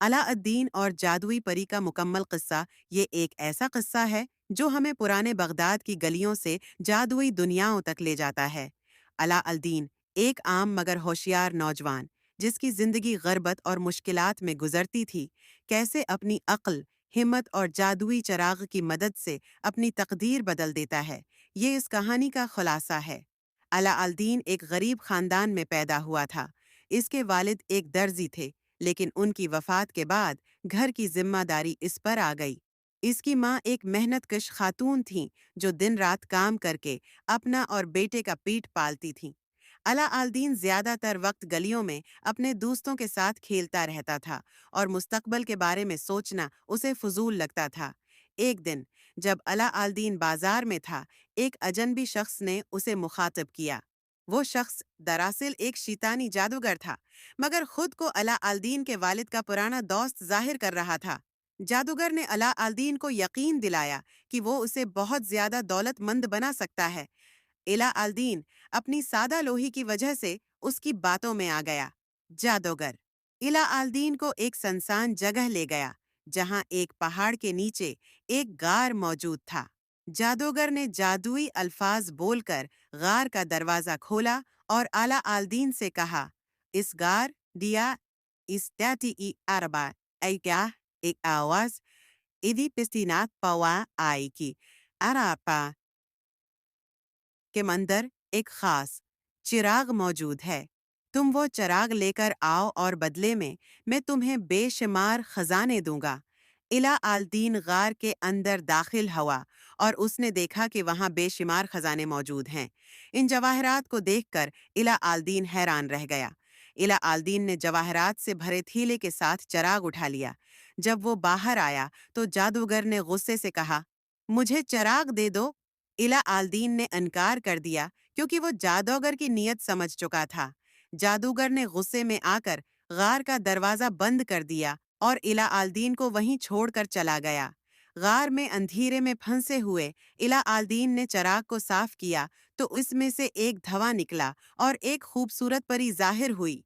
علاء الدین اور جادوئی پری کا مکمل قصہ یہ ایک ایسا قصہ ہے جو ہمیں پرانے بغداد کی گلیوں سے جادوئی دنیاؤں تک لے جاتا ہے۔ علاء الدین ایک عام مگر ہوشیار نوجوان جس کی زندگی غربت اور مشکلات میں گزرتی تھی، کیسے اپنی عقل، ہمت اور جادوئی چراغ کی مدد سے اپنی تقدیر بدل دیتا ہے، یہ اس کہانی کا خلاصہ ہے۔ علاء الدین ایک غریب خاندان میں پیدا ہوا تھا۔ اس کے والد ایک درزی تھے، لیکن ان کی وفات کے بعد گھر کی ذمہ داری اس پر آ گئی۔ اس کی ماں ایک محنت کش خاتون تھیں جو دن رات کام کر کے اپنا اور بیٹے کا پیٹ پالتی تھیں۔ علاء الدین زیادہ تر وقت گلیوں میں اپنے دوستوں کے ساتھ کھیلتا رہتا تھا اور مستقبل کے بارے میں سوچنا اسے فضول لگتا تھا۔ ایک دن جب علاء الدین بازار میں تھا، ایک اجنبی شخص نے اسے مخاطب کیا۔ وہ شخص دراصل ایک شیطانی جادوگر تھا، مگر خود کو علاء الدین کے والد کا پرانا دوست ظاہر کر رہا تھا۔ جادوگر نے علاء الدین کو یقین دلایا کہ وہ اسے بہت زیادہ دولت مند بنا سکتا ہے۔ علاء الدین اپنی سادہ لوہی کی وجہ سے اس کی باتوں میں آ گیا۔ جادوگر علاء الدین کو ایک سنسان جگہ لے گیا جہاں ایک پہاڑ کے نیچے ایک غار موجود تھا۔ جادوگر نے جادوئی الفاظ بول کر غار کا دروازہ کھولا اور اعلیٰ الدین سے کہا، اس غار دیا استاتی ای اربا ای کیا ایک آواز ایدی پستینات پوا آئی کی اراپا کے مندر ایک خاص چراغ موجود ہے۔ تم وہ چراغ لے کر آؤ اور بدلے میں تمہیں بے شمار خزانے دوں گا۔ علاء الدین غار کے اندر داخل ہوا اور اس نے دیکھا کہ وہاں بے شمار خزانے موجود ہیں۔ ان جواہرات کو دیکھ کر علاء الدین حیران رہ گیا۔ علاء الدین نے جواہرات سے بھرے تھیلے کے ساتھ چراغ اٹھا لیا۔ جب وہ باہر آیا تو جادوگر نے غصے سے کہا، مجھے چراغ دے دو۔ علاء الدین نے انکار کر دیا کیونکہ وہ جادوگر کی نیت سمجھ چکا تھا۔ جادوگر نے غصے میں آ کر غار کا دروازہ بند کر دیا اور علاء الدین کو وہیں چھوڑ کر چلا گیا۔ غار میں اندھیرے میں پھنسے ہوئے علاء الدین نے چراغ کو صاف کیا تو اس میں سے ایک دھواں نکلا اور ایک خوبصورت پری ظاہر ہوئی۔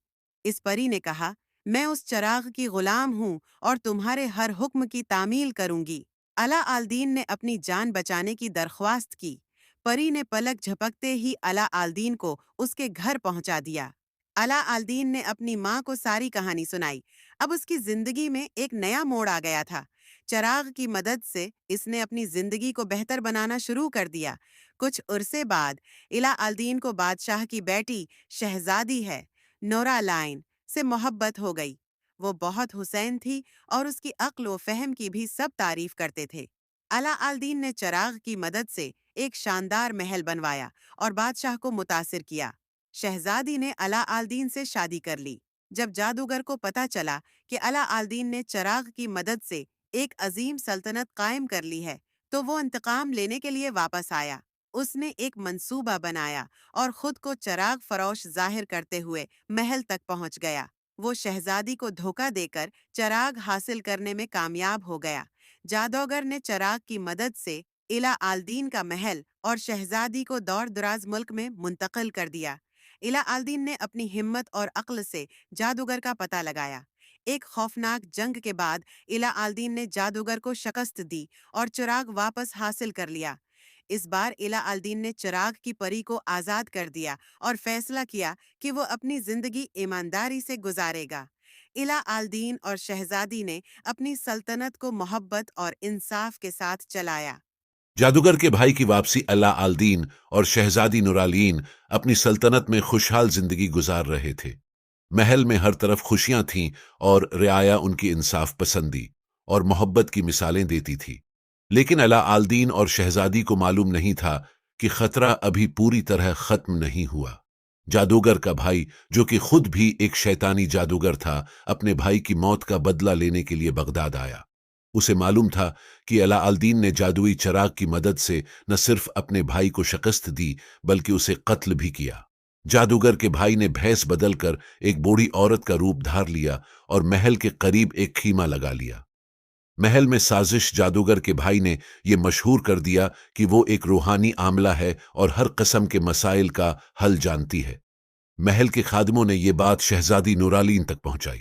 اس پری نے کہا، میں اس چراغ کی غلام ہوں اور تمہارے ہر حکم کی تعمیل کروں گی۔ علاء الدین نے اپنی جان بچانے کی درخواست کی۔ پری نے پلک جھپکتے ہی علاء الدین کو اس کے گھر پہنچا دیا۔ علاء الدین نے اپنی ماں کو ساری کہانی سنائی۔ اب اس کی زندگی میں ایک نیا موڑ آ گیا تھا۔ چراغ کی مدد سے اس نے اپنی زندگی کو بہتر بنانا شروع کر دیا۔ کچھ عرصے بعد علاء الدین کو بادشاہ کی بیٹی شہزادی ہے نورا لائن سے محبت ہو گئی۔ وہ بہت حسین تھی اور اس کی عقل و فہم کی بھی سب تعریف کرتے تھے۔ علاء الدین نے چراغ کی مدد سے ایک شاندار محل بنوایا اور بادشاہ کو متاثر کیا۔ شہزادی نے علاء الدین سے شادی کر لی۔ جب جادوگر کو پتہ چلا کہ علاء الدین نے چراغ کی مدد سے ایک عظیم سلطنت قائم کر لی ہے تو وہ انتقام لینے کے لیے واپس آیا۔ اس نے ایک منصوبہ بنایا اور خود کو چراغ فروش ظاہر کرتے ہوئے محل تک پہنچ گیا۔ وہ شہزادی کو دھوکہ دے کر چراغ حاصل کرنے میں کامیاب ہو گیا۔ جادوگر نے چراغ کی مدد سے علاء الدین کا محل اور شہزادی کو دور دراز ملک میں منتقل کر دیا۔ علاء الدین نے اپنی ہمت اور عقل سے جادوگر کا پتہ لگایا۔ ایک خوفناک جنگ کے بعد علاء الدین نے جادوگر کو شکست دی اور چراغ واپس حاصل کر لیا۔ اس بار علاء الدین نے چراغ کی پری کو آزاد کر دیا اور فیصلہ کیا کہ وہ اپنی زندگی ایمانداری سے گزارے گا۔ علاء الدین اور شہزادی نے اپنی سلطنت کو محبت اور انصاف کے ساتھ چلایا۔ جادوگر کے بھائی کی واپسی علاء الدین اور شہزادی نورالین اپنی سلطنت میں خوشحال زندگی گزار رہے تھے۔ محل میں ہر طرف خوشیاں تھیں اور رعایا ان کی انصاف پسندی اور محبت کی مثالیں دیتی تھی۔ لیکن علاء الدین اور شہزادی کو معلوم نہیں تھا کہ خطرہ ابھی پوری طرح ختم نہیں ہوا۔ جادوگر کا بھائی، جو کہ خود بھی ایک شیطانی جادوگر تھا، اپنے بھائی کی موت کا بدلہ لینے کے لیے بغداد آیا۔ اسے معلوم تھا کہ علاء الدین نے جادوئی چراغ کی مدد سے نہ صرف اپنے بھائی کو شکست دی بلکہ اسے قتل بھی کیا۔ جادوگر کے بھائی نے بھیس بدل کر ایک بوڑھی عورت کا روپ دھار لیا اور محل کے قریب ایک خیمہ لگا لیا۔ محل میں سازش جادوگر کے بھائی نے یہ مشہور کر دیا کہ وہ ایک روحانی عاملہ ہے اور ہر قسم کے مسائل کا حل جانتی ہے۔ محل کے خادموں نے یہ بات شہزادی نورالین تک پہنچائی۔